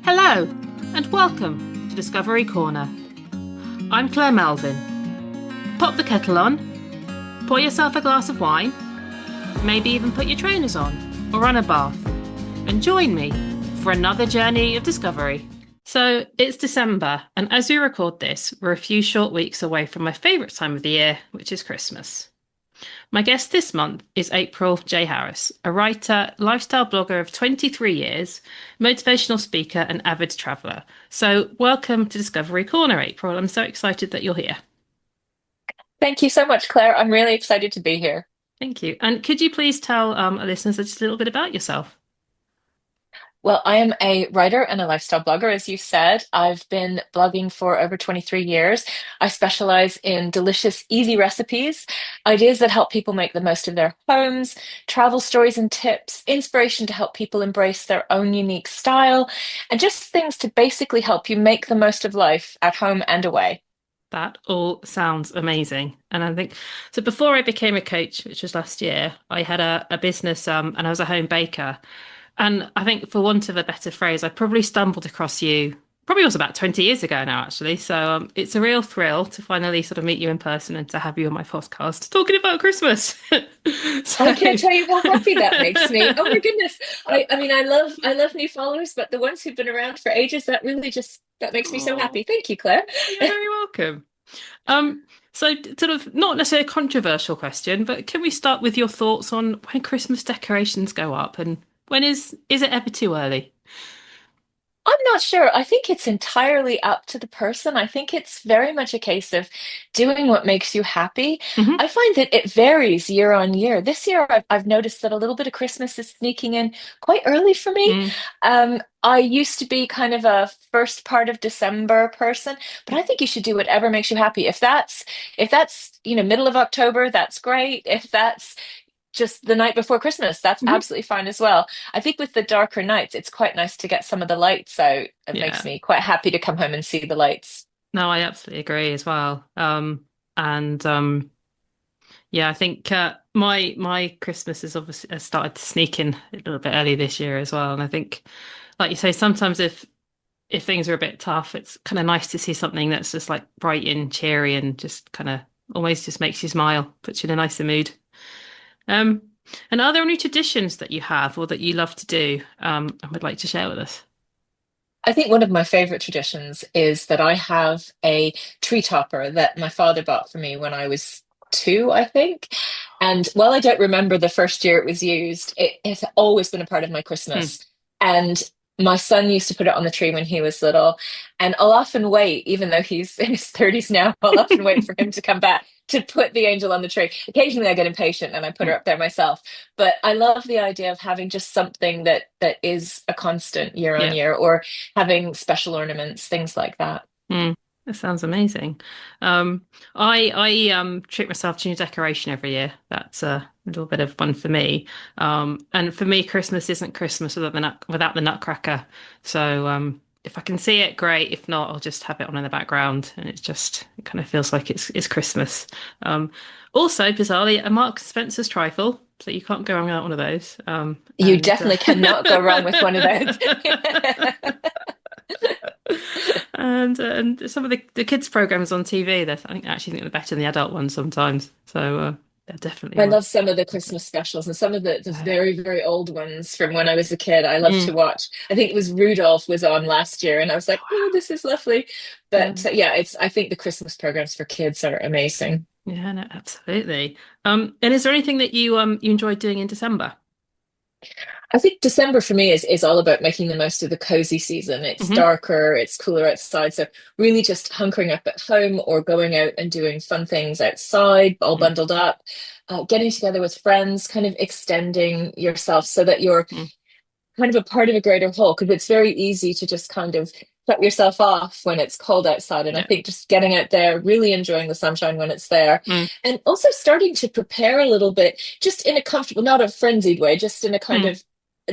Hello, and welcome to Discovery Corner. I'm Claire Melvin. Pop the kettle on, pour yourself a glass of wine, maybe even put your trainers on or run a bath, and join me for another journey of discovery. So it's December, and as we record this, we're a few short weeks away from my favourite time of the year, which is Christmas. My guest this month is April J. Harris, a writer, lifestyle blogger of 23 years, motivational speaker, and avid traveller. So, welcome to Discovery Corner, April. I'm so excited that you're here. Thank you so much, Claire. I'm really excited to be here. Thank you. And could you please tell our listeners just a little bit about yourself? Well, I am a writer and a lifestyle blogger, as you said. I've been blogging for over 23 years. I specialize in delicious, easy recipes, ideas that help people make the most of their homes, travel stories and tips, inspiration to help people embrace their own unique style, and just things to basically help you make the most of life at home and away. That all sounds amazing. And I think so. Before I became a coach, which was last year, I had a business and I was a home baker. And I think, for want of a better phrase, I probably stumbled across you. Probably was about 20 years ago now, actually. So it's a real thrill to finally sort of meet you in person and to have you on my podcast talking about Christmas. I So, can't tell you how happy that makes me. Oh my goodness. I mean, I love new followers, but the ones who've been around for ages, that really just that makes me so oh, happy. Thank you, Claire. you're very welcome. So sort of not necessarily a controversial question, but can we start with your thoughts on when Christmas decorations go up and when is it ever too early? I'm not sure. I think it's entirely up to the person. I think it's very much a case of doing what makes you happy. Hmm. I find that it varies year on year. This year, I've noticed that a little bit of Christmas is sneaking in quite early for me. Mm, I used to be kind of a first part of December person, but I think you should do whatever makes you happy. If that's middle of October, that's great. If that's just the night before Christmas. That's mhm. absolutely fine as well. I think with the darker nights, it's quite nice to get some of the lights out. It makes Yeah. me quite happy to come home and see the lights. No, I absolutely agree as well. And yeah, I think my Christmas has started to sneak in a little bit early this year as well. And I think, like you say, sometimes if things are a bit tough, it's kind of nice to see something that's just like bright and cheery and just kind of almost just makes you smile, puts you in a nicer mood. Um, and are there any traditions that you have or that you love to do and would like to share with us? I think one of my favorite traditions is that I have a tree topper that my father bought for me when I was two, I think. And while I don't remember the first year it was used, it has always been a part of my Hmm. Christmas. And my son used to put it on the tree when he was little. And I'll often wait, even though he's in his 30s now, I'll often wait for him to come back to put the angel on the tree. Occasionally I get impatient and I put her up there myself. But I love the idea of having just something that is a constant year on Yeah. year, or having special ornaments, things like that. Mm, that sounds amazing. Um, I treat myself to new decoration every year. That's a little bit of fun for me. And for me, Christmas isn't Christmas without the Nutcracker. So if I can see it, great. If not, I'll just have it on in the background, and it kind of feels like it's Christmas. Um, Also, bizarrely, a Marks and Spencer's trifle. So you can't go wrong without one of those. You definitely cannot go wrong with one of those. And some of the kids programs on TV, I actually think they're better than the adult ones sometimes. So they're definitely I on. love some of the Christmas specials and some of the very, very old ones from when I was a kid. I love Mm. to watch. I think it was Rudolph was on last year, and I was like, oh, this is lovely. Yeah, But yeah, I think the Christmas programs for kids are amazing. yeah, no, absolutely. And is there anything that you enjoyed doing in December? I think December for me is all about making the most of the cozy season. It's Hmm. darker, it's cooler outside. So really just hunkering up at home or going out and doing fun things outside, all Yeah. bundled up, getting together with friends, kind of extending yourself so that you're Mm. kind of a part of a greater whole, because it's very easy to just kind of shut yourself off when it's cold outside. And I Yeah. think just getting out there, really enjoying the sunshine when it's there, Mm. and also starting to prepare a little bit, just in a comfortable, not a frenzied way, just in a kind Mm. of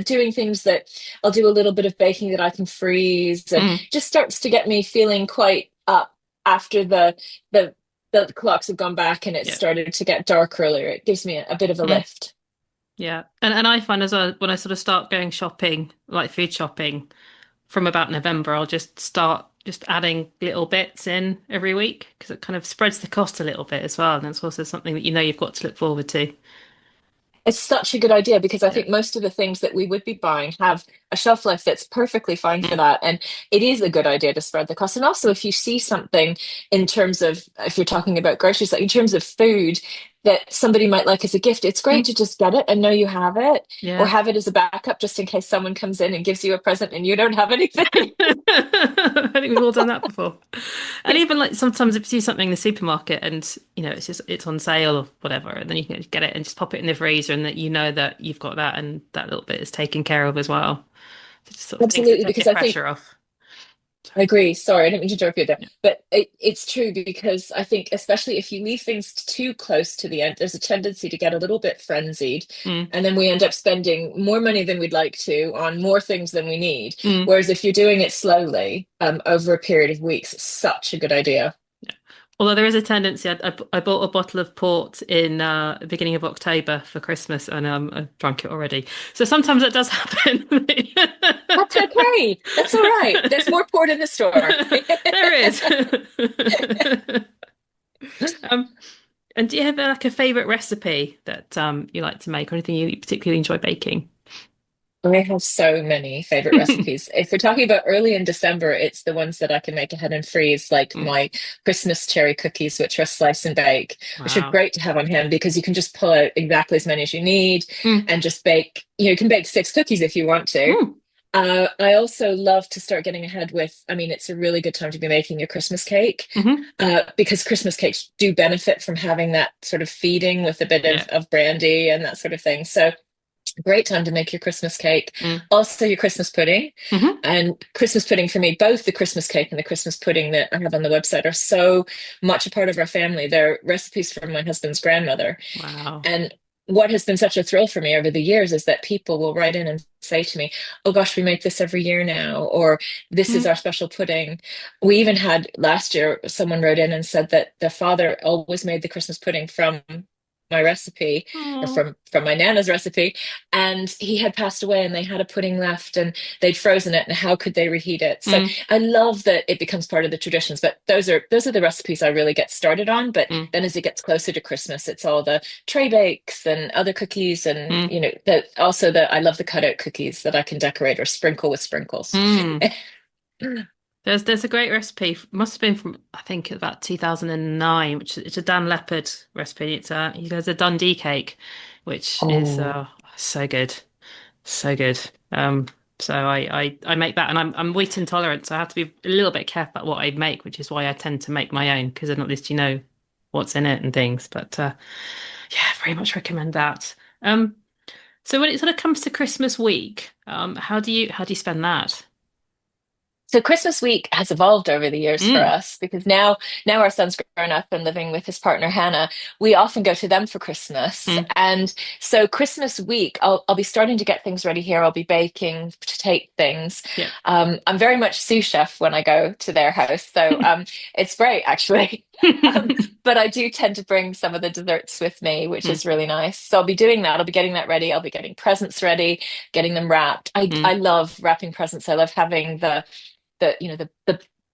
doing things that I'll do a little bit of baking that I can freeze, and Mm. just starts to get me feeling quite up after the the clocks have gone back and it's Yeah. started to get dark earlier. It gives me a bit of a Mm. lift. Yeah. And I find as well when I sort of start going shopping, like food shopping. from about November, I'll just start just adding little bits in every week because it kind of spreads the cost a little bit as well. And it's also something that you know you've got to look forward to. It's such a good idea because I Yeah. think most of the things that we would be buying have a shelf life that's perfectly fine for Mm. that. And it is a good idea to spread the cost. And also, if you see something in terms of, if you're talking about groceries, like in terms of food that somebody might like as a gift, it's great Mm. to just get it and know you have it, or Yeah. have it as a backup just in case someone comes in and gives you a present and you don't have anything. I think we've all done that before. And even like sometimes if you see something in the supermarket and you know it's on sale or whatever, and then you can get it and just pop it in the freezer and that you know that you've got that and that little bit is taken care of as well. So just sort of things that Absolutely, take because your I think pressure off. I agree. Sorry, I didn't mean to interrupt you there. Yeah. But it's true because I think, especially if you leave things too close to the end, there's a tendency to get a little bit frenzied. Mm, And then we end up spending more money than we'd like to on more things than we need. mm. Whereas if you're doing it slowly, over a period of weeks, it's such a good idea. Although there is a tendency, I bought a bottle of port in the beginning of October for Christmas and I drank it already. So sometimes that does happen. That's okay. That's all right. There's more port in the store. There is. Um, and do you have like a favorite recipe that you like to make or anything you particularly enjoy baking? I have so many favorite recipes. If we're talking about early in December, it's the ones that I can make ahead and freeze, like Mm. my Christmas cherry cookies, which are slice and bake, which are Wow. great to have on hand because you can just pull out exactly as many as you need Mm. and just bake. You can bake 6 cookies if you want to. Mm. I also love to start getting ahead with, I mean, it's a really good time to be making your Christmas cake, Hmm. because Christmas cakes do benefit from having that sort of feeding with a bit Yeah. of brandy and that sort of thing. So great time to make your Christmas cake. Mm. Also, your Christmas pudding. Hmm. And Christmas pudding for me, both the Christmas cake and the Christmas pudding that I have on the website are so much a part of our family. They're recipes from my husband's grandmother. Wow. And what has been such a thrill for me over the years is that people will write in and say to me, "Oh gosh, we make this every year now," or "This is Mm. our special pudding." We even had last year someone wrote in and said that their father always made the Christmas pudding from my recipe, or Oh. from my nana's recipe, and he had passed away and they had a pudding left and they'd frozen it, and how could they reheat it? So Mm. I love that it becomes part of the traditions, but those are the recipes I really get started on. But Mm. then as it gets closer to Christmas, it's all the tray bakes and other cookies, and Mm. that also that I love the cutout cookies that I can decorate or sprinkle with sprinkles. Mm. There's a great recipe. Must have been from I think about 2009, which it's a Dan Leopard recipe. He does a Dundee cake, which is Oh, so good, so good. Um, so I make that, and I'm wheat intolerant, so I have to be a little bit careful about what I make, which is why I tend to make my own because then at least you know what's in it and things. But yeah, very much recommend that. So when it sort of comes to Christmas week, how do you spend that? so Christmas week has evolved over the years for Mm, us because now our son's grown up and living with his partner Hannah. We often go to them for Christmas, mm, and so Christmas week I'll be starting to get things ready here. I'll be baking to take things. yeah. I'm very much sous chef when I go to their house, so it's great actually. Um, but I do tend to bring some of the desserts with me, which Mm, is really nice. So I'll be doing that. I'll be getting that ready. I'll be getting presents ready, getting them wrapped. I mm, love wrapping presents. I love having the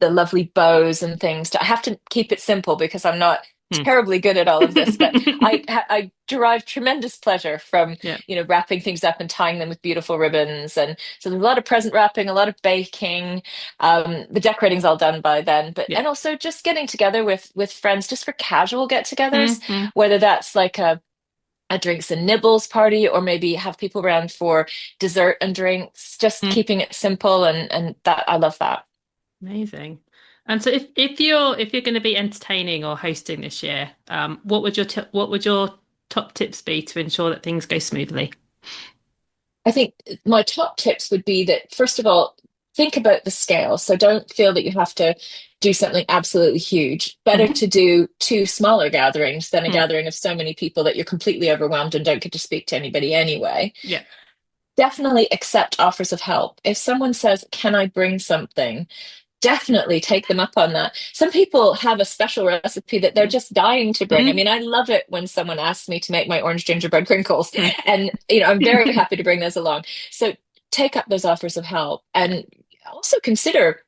lovely bows and things. I have to keep it simple because I'm not mm. terribly good at all of this, but I derive tremendous pleasure from Yeah, wrapping things up and tying them with beautiful ribbons. And so there's a lot of present wrapping, a lot of baking. The decorating's all done by then, but yeah. and also just getting together with friends just for casual get-togethers, Mm, mm, whether that's like a drinks and nibbles party, or maybe have people around for dessert and drinks, just mm. keeping it simple, and that I love that. Amazing. And so if you're going to be entertaining or hosting this year, what would your top tips be to ensure that things go smoothly? I think my top tips would be that, first of all, think about the scale. So don't feel that you have to do something absolutely huge. Better Hmm. to do two smaller gatherings than a Mm, gathering of so many people that you're completely overwhelmed and don't get to speak to anybody anyway. yeah. Definitely accept offers of help. If someone says, "Can I bring something?" Definitely take them up on that. Some people have a special recipe that they're Mm, just dying to bring. I mm, mean, I love it when someone asks me to make my orange gingerbread crinkles, mm. and I'm very happy to bring those along. So take up those offers of help. And also consider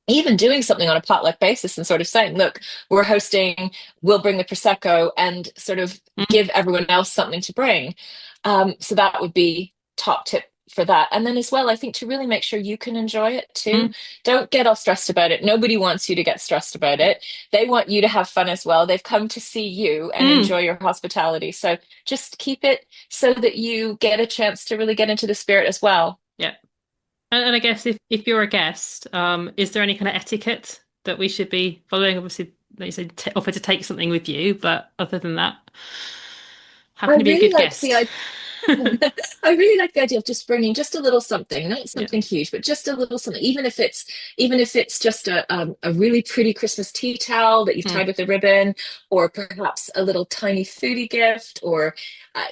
even doing something on a potluck basis and sort of saying, look, we're hosting, we'll bring the Prosecco and sort of Mm, give everyone else something to bring. So that would be top tip for that. And then as well, I think to really make sure you can enjoy it too. mm, Don't get all stressed about it. Nobody wants you to get stressed about yeah. it. They want you to have fun as well. They've come to see you and Mm, enjoy your hospitality. So just keep it so that you get a chance to really get into the spirit as well. yeah. And I guess if you're a guest, is there any kind of etiquette that we should be following? Obviously, they say offer to take something with you, but other than that, how I can you be a really good like the guest? I really like the idea of just bringing just a little something, not Yeah. something huge, but just a little something. Even if it's just a really pretty Christmas tea towel that you've Mm, tied with a ribbon, or perhaps a little tiny foodie gift, or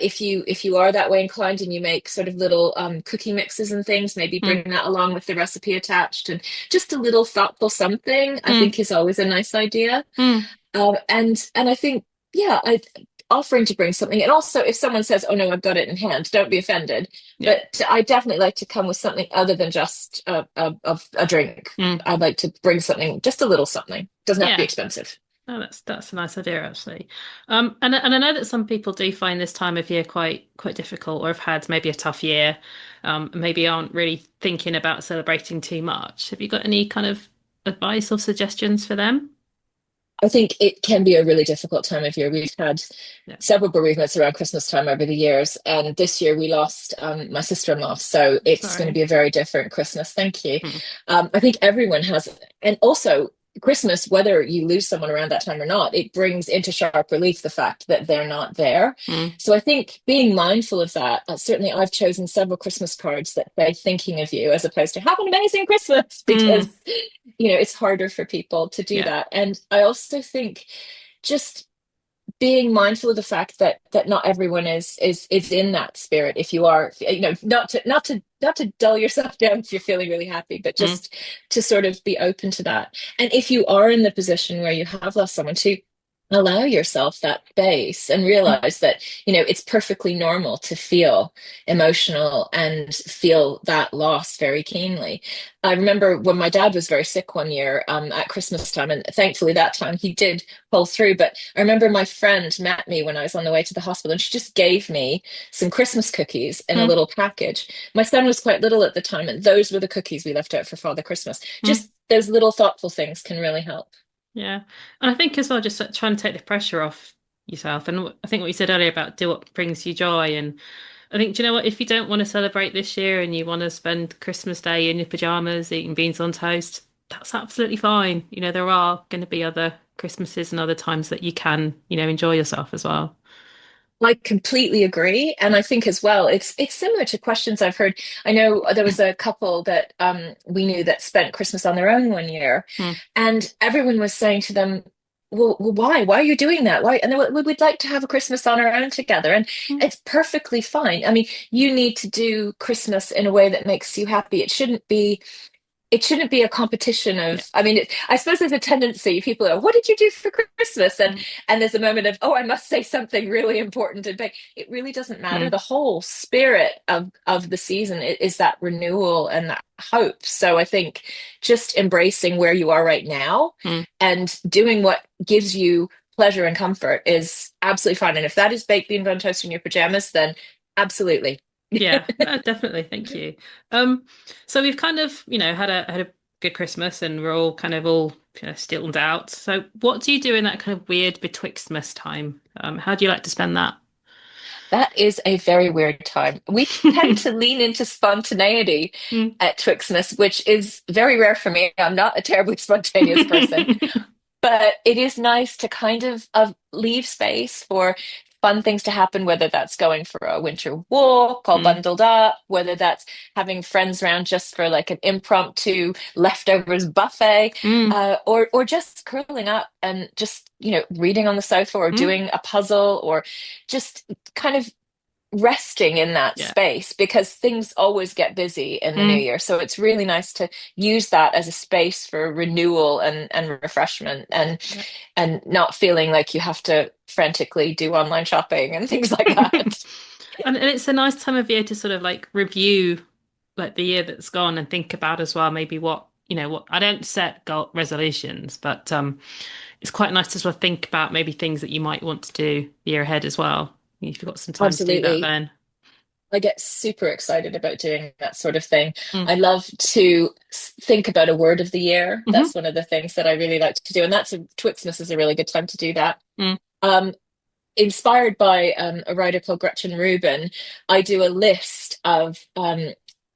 if you are that way inclined and you make sort of little cookie mixes and things, maybe mm, bring that along with the recipe attached, and just a little thoughtful something. I mm, think is always a nice idea. mm. And I think, yeah, I offering to bring something, and also if someone says, "Oh no, I've got it in hand," don't be offended. Yeah. But I definitely like to come with something other than just a drink. Mm, I'd like to bring something, just a little something. Doesn't have to be yeah. expensive. Oh, that's a nice idea actually. And I know that some people do find this time of year quite difficult, or have had maybe a tough year, maybe aren't really thinking about celebrating too much. Have you got any kind of advice or suggestions for them? I think it can be a really difficult time of year. We've had Yeah. several bereavements around Christmas time over the years, and this year we lost my sister-in-law. So it's going to Sorry. be a very different Christmas. Thank you. Mm, I think everyone has, and also Christmas, whether you lose someone around that time or not, it brings into sharp relief the fact that they're not there. mm, So I think being mindful of that, certainly I've chosen several Christmas cards that say thinking of you as opposed to have an amazing Christmas because, mm, it's harder for people to do yeah. that. And I also think just being mindful of the fact that not everyone is in that spirit. If you are, not to dull yourself down if you're feeling really happy, but Mm, just to sort of be open to that. And if you are in the position where you have lost someone, to allow yourself that space and mm, realize that it's perfectly normal to feel emotional and feel that loss very keenly. I remember when my dad was very sick one year at Christmas time, and thankfully that time he did pull through. But I remember my friend met me when I was on the way to the hospital, and she just gave me some Christmas cookies in a mm, little package. My son was quite little at the time, and those were the cookies we left out for Father Christmas. mm. Just those little thoughtful things can really help. Yeah. And I think as well, just trying to take the pressure off yourself. And I think what you said earlier about do what brings you joy. And I think, do you know what? If you don't want to celebrate this year and you want to spend Christmas Day in your pajamas eating beans on toast, that's absolutely fine. There are going to be other Christmases and other times that you can, enjoy yourself as well. I completely agree, and I think as well, it's similar to questions I've heard. I know there was a couple that we knew that spent Christmas on their own one year, Mm, and everyone was saying to them, "Well, why? Why are you doing that? Why?" And they were, "We'd like to have a Christmas on our own together," and mm, it's perfectly fine. I mean, you need to do Christmas in a way that makes you happy. It shouldn't be a competition yeah. of, I mean, I suppose there's a tendency, people are, what did you do for Christmas? And Mm, and there's a moment of, oh, I must say something really important and big. It really doesn't matter. mm, The whole spirit of the season is that renewal and that hope. So I think just embracing where you are right now mm. and doing what gives you pleasure and comfort is absolutely fine. And if that is baked beans on toast in your pajamas, then absolutely. Yeah, no, definitely. Thank you. Um, so we've kind of, had a good Christmas and we're all kind of all, stilted out. So what do you do in that kind of weird betwixtmas time? How do you like to spend that? That is a very weird time. We tend to lean into spontaneity Mm. at Twixmas, which is very rare for me. I'm not a terribly spontaneous person, but it is nice to kind of leave space for fun things to happen, whether that's going for a winter walk all Mm, bundled up, whether that's having friends around just for like an impromptu leftovers buffet, mm, or just curling up and just, reading on the sofa or mm. doing a puzzle or just kind of resting in that Yeah. space because things always get busy in the new Mm. year. So it's really nice to use that as a space for renewal and refreshment Yeah. and not feeling like you have to frantically do online shopping and things like that. And it's a nice time of year to sort of like review like the year that's gone and think about as well, maybe what, what I don't set goal resolutions, but it's quite nice to sort of think about maybe things that you might want to do the year ahead as well. If you've got some time to do that Absolutely. then. I get super excited about doing that sort of thing. Mm. I love to think about a word of the year. Hmm. That's one of the things that I really like to do, and Twixmas is a really good time to do that. Mm. Um, Inspired by a writer called Gretchen Rubin, I do a list of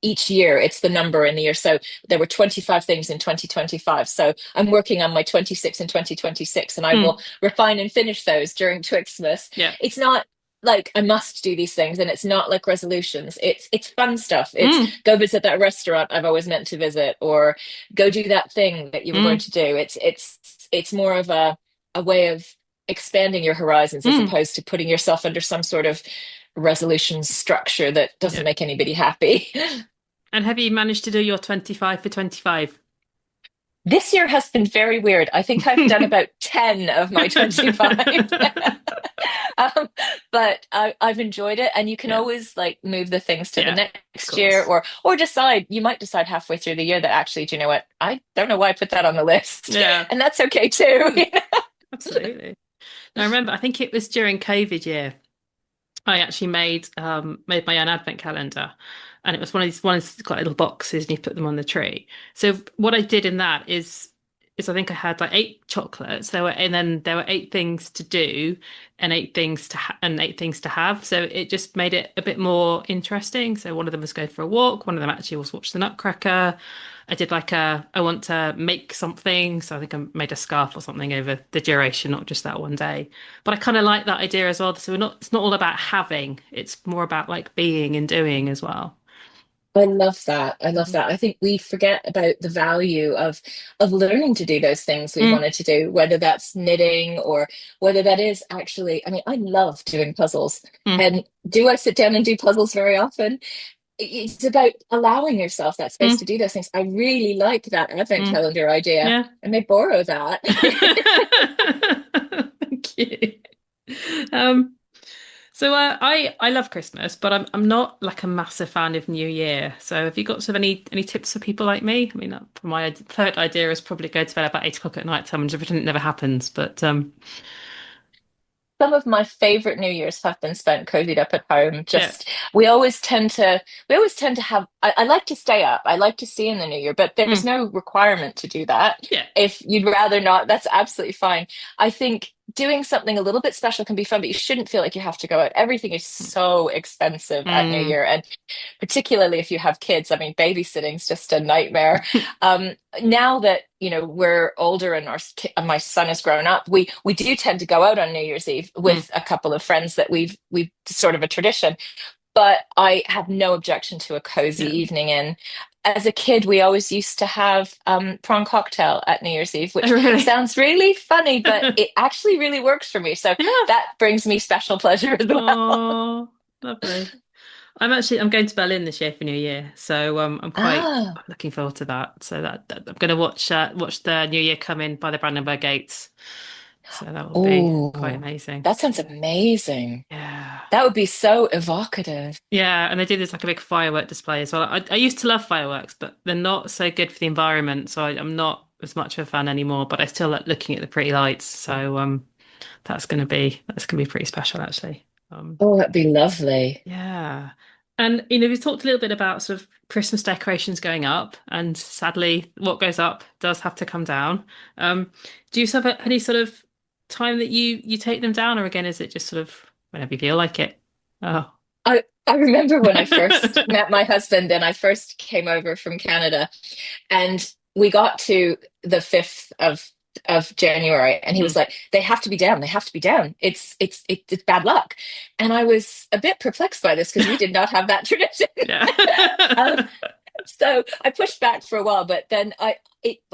each year. It's the number in the year. So there were 25 things in 2025. So I'm working on my 26 in 2026, and I will Mm. refine and finish those during Twixmas. Yeah. It's not like I must do these things, and it's not like resolutions. It's fun stuff. It's Mm. go visit that restaurant I've always meant to visit, or go do that thing that you were going Mm. to do. It's more of a way of expanding your horizons as Mm. opposed to putting yourself under some sort of resolution structure that doesn't Yeah. make anybody happy. And have you managed to do your 25 for 25? This year has been very weird. I think I've done about 10 of my 25. um, but I've enjoyed it, and you can Yeah. always like move the things to the Yeah. Of next year, course. or decide. You might decide halfway through the year that actually, do you know what? I don't know why I put that on the list, Yeah. and that's okay too. Mm. Absolutely. I remember, I think it was during COVID year. I actually made my own advent calendar, and it was one of these got little boxes, and you put them on the tree. So what I did in that is I think I had like eight chocolates. And then there were eight things to do, and eight things to have. So it just made it a bit more interesting. So one of them was go for a walk. One of them actually was watch the Nutcracker. I did like I want to make something. So I think I made a scarf or something over the duration, not just that one day. But I kind of like that idea as well. So it's not all about having, it's more about like being and doing as well. I love that. I love Mhm. that. I think we forget about the value of learning to do those things we've Mm, wanted to do, whether that's knitting or whether that is actually, I mean, I love doing puzzles. mm, And do I sit down and do puzzles very often? It's about allowing yourself that space to mm, do those things. I really like that advent mm. calendar idea. Yeah. I may borrow that. Thank you. Um, so I love Christmas, but I'm not like a massive fan of New Year. So have you got sort of any tips for people like me? I mean, my third idea is probably go to bed about 8 o'clock at night time and everything never happens. But Some of my favorite New Year's have been spent cozied up at home. yeah, Just we always tend to have I like to stay up. I like to see in the New Year, but there's mm, no requirement to do that. yeah, If you'd rather not, that's absolutely fine. I think doing something a little bit special can be fun, but you shouldn't feel like you have to go out. Everything is so expensive at New mm, Year, and particularly if you have kids. I mean, babysitting's just a nightmare. Um, Now that we're older and my son has grown up, we do tend to go out on New Year's Eve mm, with a couple of friends that we've sort of a tradition. But I have no objection to a cozy yeah. evening in. As a kid, we always used to have prawn cocktail at New Year's Eve, Oh, which really? sounds really funny, but it actually really works for me. So Yeah. that brings me special pleasure as well. Oh, lovely. I'm going to Berlin this year for New Year, so Ah, I'm looking forward to that. So that I'm going to watch the New Year come in by the Brandenburg Gates. So that will be quite oh, amazing. that sounds amazing. Yeah. That would be so evocative. Yeah, and they do this like a big firework display as well. I used to love fireworks, but they're not so good for the environment, so I'm not as much of a fan anymore. But I still like looking at the pretty lights, so that's gonna be pretty special actually. Oh, that'd be lovely. Yeah. And we talked a little bit about sort of Christmas decorations going up, and sadly, what goes up does have to come down. Do you have any sort of time that you take them down, or again, is it just sort of whenever you feel like it? Oh. I remember when I first met my husband and I first came over from Canada, and we got to the 5th of January, and he Mm. was like, they have to be down, they have to be down. It's bad luck. And I was a bit perplexed by this because we did not have that tradition. Yeah. um, so I pushed back for a while, but then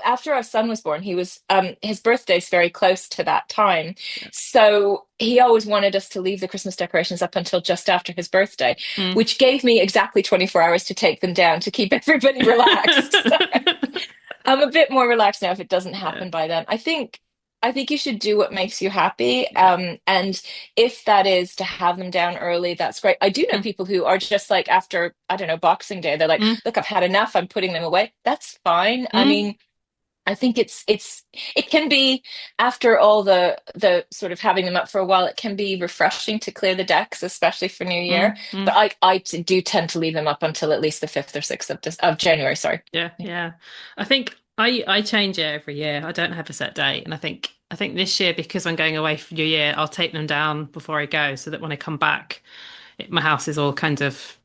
after our son was born, his birthday's very close to that time. Yeah. So he always wanted us to leave the Christmas decorations up until just after his birthday, Mm. which gave me exactly 24 hours to take them down to keep everybody relaxed. So I'm a bit more relaxed now if it doesn't Yeah. happen by then. I think I think you should do what makes you happy. Yeah. And if that is to have them down early, that's great. I do know Mm, people who are just like after, I don't know, Boxing Day, they're like, mm, look, I've had enough. I'm putting them away. That's fine. I mm, mean, I think it can be after all the sort of having them up for a while, it can be refreshing to clear the decks, especially for New Year. But mm. I do tend to leave them up until at least the 5th or 6th of January, sorry. Yeah, yeah. I think I change it every year. I don't have a set date, and I think this year because I'm going away for New Year, I'll take them down before I go, so that when I come back, my house is all kind of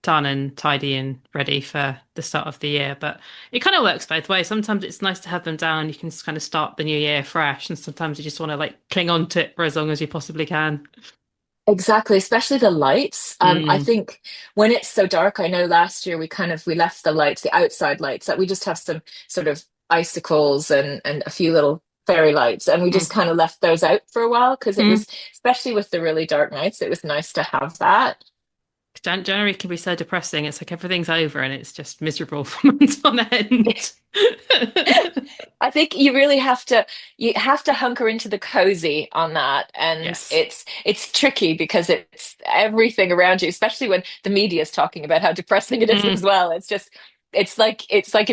done and tidy and ready for the start of the year. But it kind of works both ways. Sometimes it's nice to have them down. You can just kind of start the new year fresh, and sometimes you just want to like cling on to it for as long as you possibly can. Exactly, especially the lights. I Mm, think when it's so dark, I know last year we left the lights, the outside lights, that we just have some sort of icicles and a few little fairy lights, and we just mm, kind of left those out for a while because it mm. was, especially with the really dark nights, it was nice to have that. January can be so depressing. It's like everything's over and it's just miserable for months on end. I think you have to hunker into the cozy on that, and Yes. it's tricky because it's everything around you, especially when the media is talking about how depressing it is as Mm, well. It's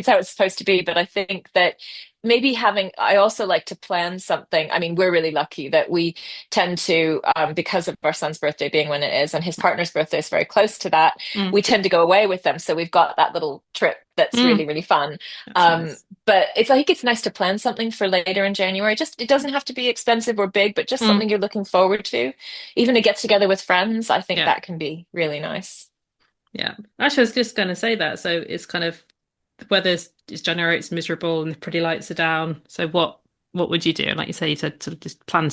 how it's supposed to be, but I think that maybe having I also like to plan something. I mean, we're really lucky that we tend to because of our son's birthday being when it is, and his partner's birthday is very close to that. mm, We tend to go away with them, so we've got that little trip that's mm. really really fun. That's Um, nice. but I think it's nice to plan something for later in January. Just it doesn't have to be expensive or big, but just Mm, something you're looking forward to. Even a get together with friends, I think yeah. that can be really nice. Yeah. Actually, I was just going to say that. So it's kind of the weather's it's January, it's miserable and the pretty lights are down. So what would you do? And like you say, you said sort of just plan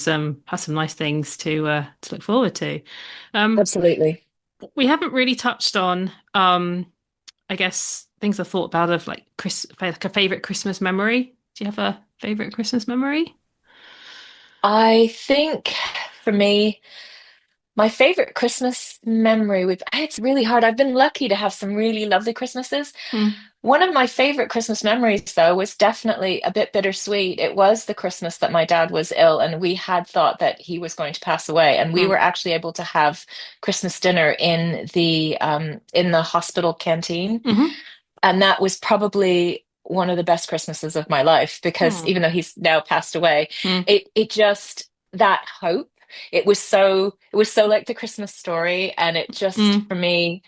have some nice things to look forward to. Um, Absolutely. we haven't really touched on I guess things I thought about of like like a favorite Christmas memory. Do you have a favorite Christmas memory? I think for me, my favorite Christmas memory it's really hard. I've been lucky to have some really lovely Christmases. Mm, One of my favorite Christmas memories, though, was definitely a bit bittersweet. It was the Christmas that my dad was ill, and we had thought that he was going to pass away, and we mm, were actually able to have Christmas dinner in the hospital canteen, mm-hmm. and that was probably one of the best Christmases of my life because Oh, even though he's now passed away, mm, it just that hope. It was so like the Christmas story, and it just mm. for me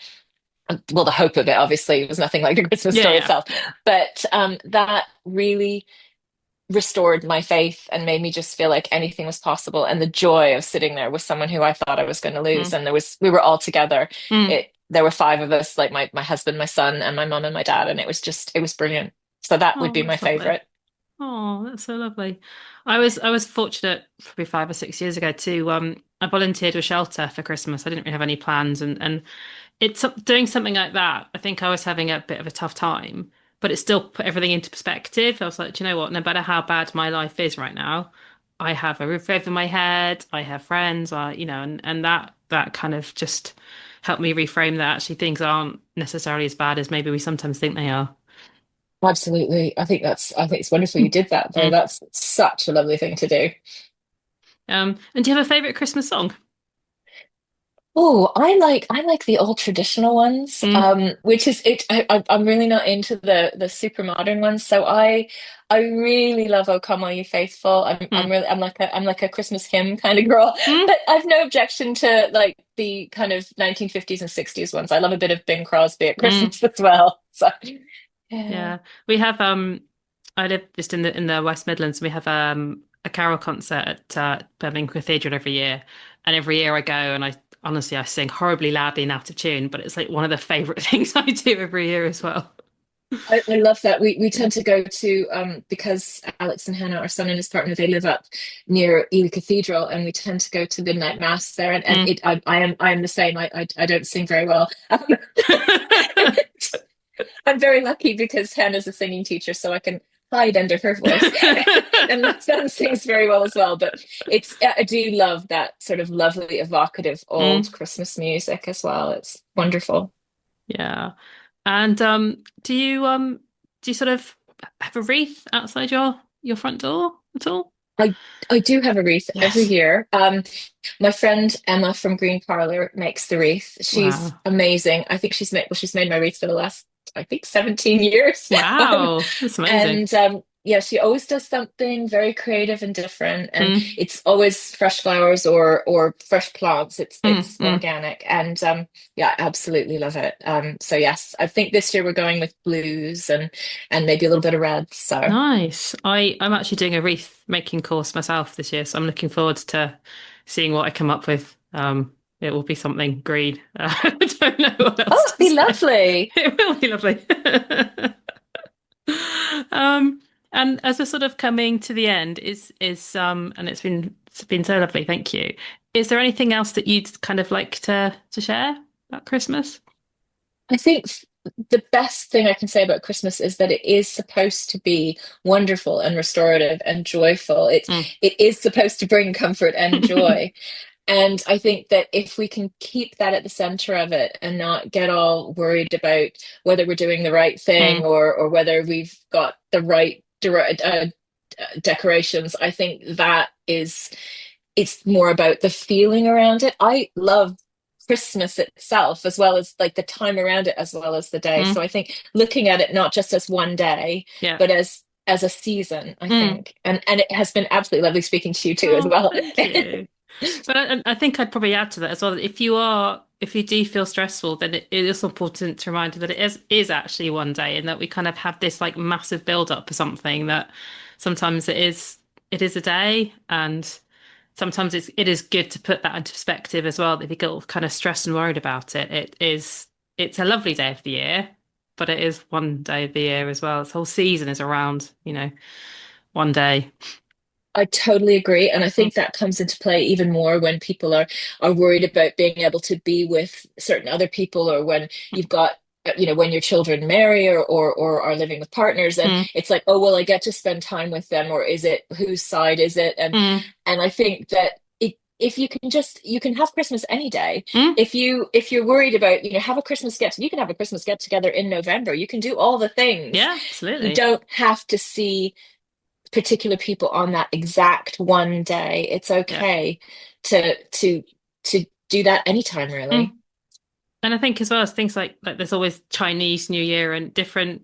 well, the hope of it obviously was nothing like the Christmas Yeah, story yeah. itself, but that really restored my faith and made me just feel like anything was possible. And the joy of sitting there with someone who I thought I was going to lose, Mm, and we were all together. mm. There were five of us, like my husband, my son, and my mom and my dad, and it was brilliant. So that would Oh, be my that's lovely. favorite. Oh, that's so lovely. I was fortunate probably 5 or 6 years ago to I volunteered with shelter for Christmas. I didn't really have any plans and it's doing something like that. I think I was having a bit of a tough time, but it still put everything into perspective. I was like, do you know what? No matter how bad my life is right now, I have a roof over my head, I have friends, and that kind of just helped me reframe that actually things aren't necessarily as bad as maybe we sometimes think they are. Absolutely. I think it's wonderful you did that though. Mm. That's such a lovely thing to do. And do you have a favorite Christmas song? Oh, I like the old traditional ones, Mm, which is it. I'm really not into the super modern ones, so I really love "O Come All You Faithful." mm, I'm like a Christmas hymn kind of girl, mm. but I've no objection to like the kind of 1950s and 60s ones. I love a bit of Bing Crosby at Mm, Christmas as well. So yeah. yeah, we have. I live just in the West Midlands. We have a carol concert at Birmingham Cathedral every year, and every year I go and I honestly I sing horribly loudly and out of tune, but it's like one of the favorite things I do every year as well. I love that. We Yeah. tend to go to because Alex and Hannah, our son and his partner, they live up near Ely Cathedral, and we tend to go to midnight mass there. And Mm. I am the same. I don't sing very well. I'm very lucky because Hannah's a singing teacher, so I can hide under her voice, and my son sings very well as well. But I do love that sort of lovely, evocative old Mm. Christmas music as well. It's wonderful. Yeah. And do you sort of have a wreath outside your front door at all? I I do have a wreath every Yes. year. My friend Emma from Green Parlour makes the wreath. She's Wow. amazing. I think she's made my wreath for the last, I think, 17 years. Wow. That's amazing. And yeah, she always does something very creative and different, and Mm, it's always fresh flowers or fresh plants. mm, It's mm. organic, and yeah, I absolutely love it. So yes, I think this year we're going with blues and maybe a little bit of red. So. Nice. I'm actually doing a wreath making course myself this year, so I'm looking forward to seeing what I come up with. It will be something green. I don't know what else Oh, to it'd be say. lovely. It will be lovely. Um, and as we're sort of coming to the end, and it's been so lovely, thank you. Is there anything else that you'd kind of like to share about Christmas? I think the best thing I can say about Christmas is that it is supposed to be wonderful and restorative and joyful. Mm. It is supposed to bring comfort and joy. And I think that if we can keep that at the center of it and not get all worried about whether we're doing the right thing Mm. or whether we've got the right decorations, I think that is it's more about the feeling around it. I love Christmas itself as well as like the time around it as well as the day. So Mm. I think looking at it not just as one day, Yeah. but as a season, I Mm. think. And it has been absolutely lovely speaking to you too as Oh, well. thank you. But I think I'd probably add to that as well. If you do feel stressful, then it is important to remind you that it is actually one day, and that we kind of have this like massive build up for something that sometimes it is a day, and sometimes it is good to put that into perspective as well. If you get all kind of stressed and worried about it, it's a lovely day of the year, but it is one day of the year as well. This whole season is around, one day. I totally agree. And I Mm, think that comes into play even more when people are worried about being able to be with certain other people or when you've got when your children marry or are living with partners and mm, it's like, oh well, I get to spend time with them, or is it whose side is it? mm, And I think that if you can have Christmas any day. mm. If you're worried about, have a Christmas you can have a Christmas get together in November. You can do all the things. Yeah, You absolutely. don't have to see particular people on that exact one day. It's Yeah. okay to do that anytime, Mm. really. And I think as well as things like there's always Chinese New Year and different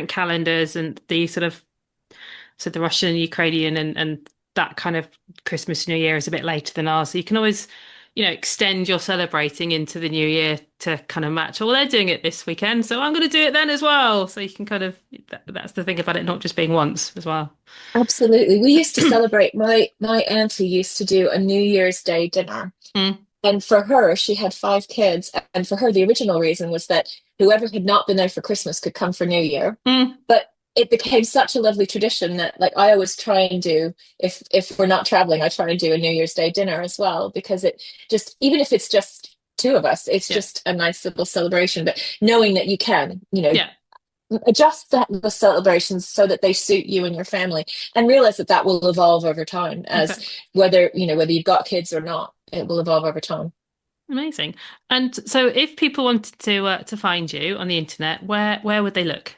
calendars, and the Russian, Ukrainian, and that kind of Christmas New Year is a bit later than ours. So you can always, extend your celebrating into the new year to kind of match. Oh, well, they're doing it this weekend, so I'm going to do it then as well. So you can kind of that's the thing about it not just being once as well. Absolutely. We used to celebrate, my auntie used to do a New Year's Day dinner. Mm, And for her, she had five kids. And for her, the original reason was that whoever had not been there for Christmas could come for New Year. mm, But it became such a lovely tradition that like I always try and do if we're not traveling, I try and do a New Year's Day dinner as well, because it just even if it's just two of us, it's yeah, just a nice little celebration. But knowing that you can, yeah, adjust the celebrations so that they suit you and your family, and realize that that will evolve over time as exactly. whether you've got kids or not, it will evolve over time. Amazing. And so, if people wanted to find you on the internet, where would they look?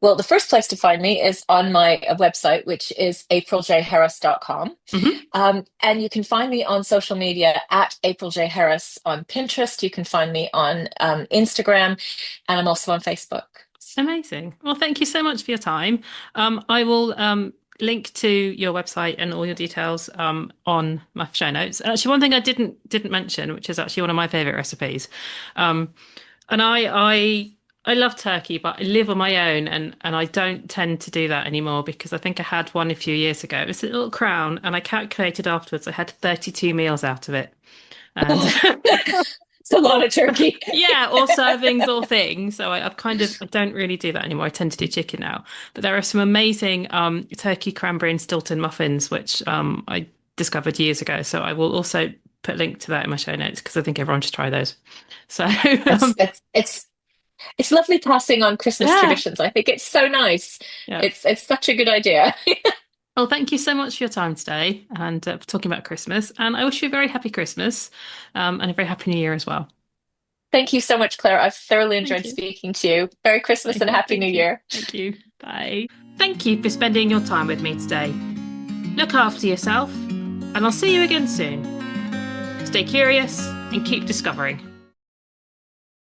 Well, the first place to find me is on my website, which is apriljharris.com. Hmm. And you can find me on social media at April J. Harris on Pinterest. You can find me on Instagram, and I'm also on Facebook. Amazing. Well, thank you so much for your time. I will link to your website and all your details on my show notes. And actually, one thing I didn't mention, which is actually one of my favorite recipes, um, and I love turkey, but I live on my own, and I don't tend to do that anymore because I think I had one a few years ago. It was a little crown, and I calculated afterwards I had 32 meals out of it, and It's a lot of turkey. yeah, or servings or things. So I don't really do that anymore. I tend to do chicken now. But there are some amazing turkey cranberry and Stilton muffins, which I discovered years ago. So I will also put a link to that in my show notes because I think everyone should try those. So It's it's it's it's lovely passing on Christmas yeah, traditions. I think it's so nice. yeah. It's such a good idea. Well, thank you so much for your time today and for talking about Christmas. And I wish you a very happy Christmas and a very happy New Year as well. Thank you so much, Claire. I've thoroughly Thank enjoyed you. speaking to you. Merry Christmas and a Happy New Thank you. Year. Thank you. Bye. Thank you for spending your time with me today. Look after yourself, and I'll see you again soon. Stay curious and keep discovering.